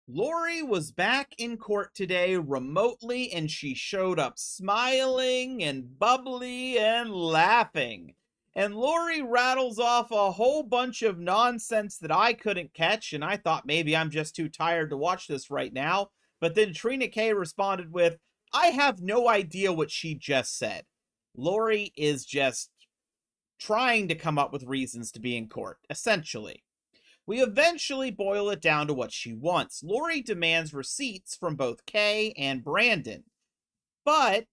Lori was back in court today remotely, and she showed up smiling and bubbly and laughing. And Lori rattles off a whole bunch of nonsense that I couldn't catch, and I thought maybe I'm just too tired to watch this right now. But then Trina K responded with, I have no idea what she just said. Lori is just trying to come up with reasons to be in court, essentially. We eventually boil it down to what she wants. Lori demands receipts from both Kay and Brandon, but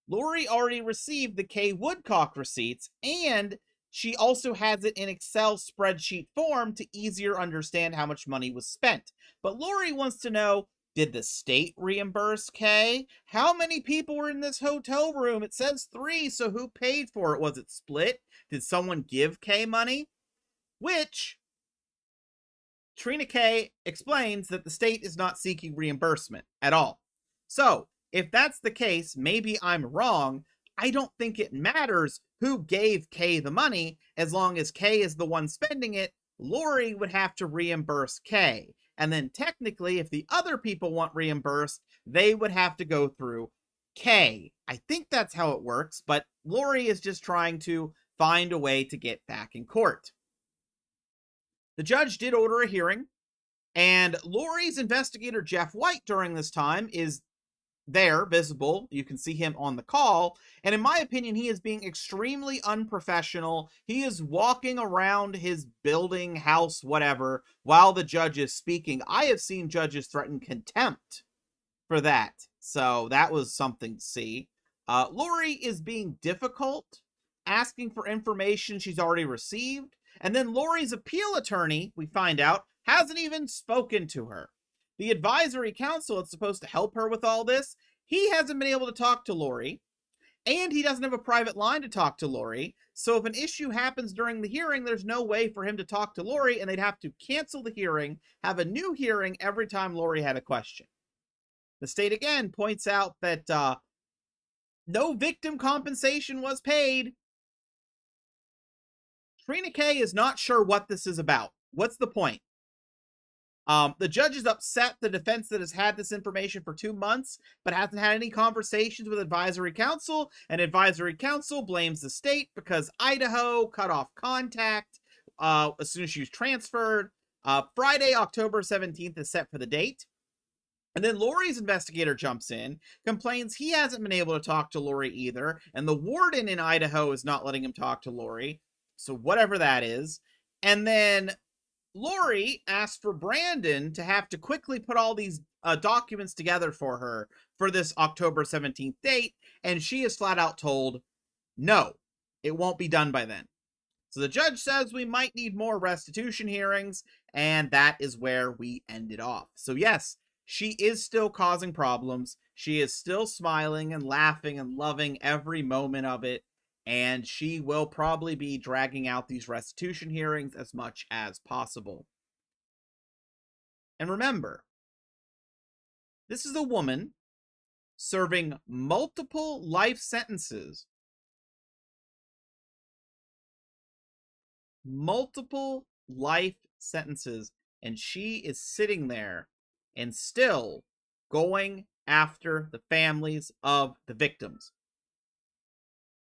Lori already received the Kay Woodcock receipts, and she also has it in Excel spreadsheet form to easier understand how much money was spent. But Lori wants to know, did the state reimburse Kay? How many people were in this hotel room? It says 3, so who paid for it? Was it split? Did someone give Kay money? Which Trina K explains that the state is not seeking reimbursement at all. So, if that's the case, maybe I'm wrong. I don't think it matters who gave Kay the money. As long as Kay is the one spending it, Lori would have to reimburse Kay. And then technically, if the other people want reimbursed, they would have to go through Kay. I think that's how it works, but Lori is just trying to find a way to get back in court. The judge did order a hearing, and Lori's investigator, Jeff White, during this time is there, visible. You can see him on the call. And in my opinion, he is being extremely unprofessional. He is walking around his building, house, whatever, while the judge is speaking. I have seen judges threaten contempt for that. So that was something to see. Lori is being difficult, asking for information she's already received. And then Lori's appeal attorney, we find out, hasn't even spoken to her. The advisory council is supposed to help her with all this. He hasn't been able to talk to Lori, and he doesn't have a private line to talk to Lori. So if an issue happens during the hearing, there's no way for him to talk to Lori, and they'd have to cancel the hearing, have a new hearing every time Lori had a question. The state again points out that no victim compensation was paid. Trina K is not sure what this is about. What's the point? The judge is upset the defense that has had this information for 2 months, but hasn't had any conversations with advisory council, and advisory council blames the state because Idaho cut off contact as soon as she was transferred. Friday, October 17th is set for the date. And then Lori's investigator jumps in, complains he hasn't been able to talk to Lori either, and the warden in Idaho is not letting him talk to Lori. So whatever that is. And then Lori asked for Brandon to have to quickly put all these documents together for her for this October 17th date, and she is flat out told, no, it won't be done by then. So the judge says we might need more restitution hearings, and that is where we ended off. So yes, she is still causing problems. She is still smiling and laughing and loving every moment of it. And she will probably be dragging out these restitution hearings as much as possible. And remember, this is a woman serving multiple life sentences. Multiple life sentences. And she is sitting there and still going after the families of the victims.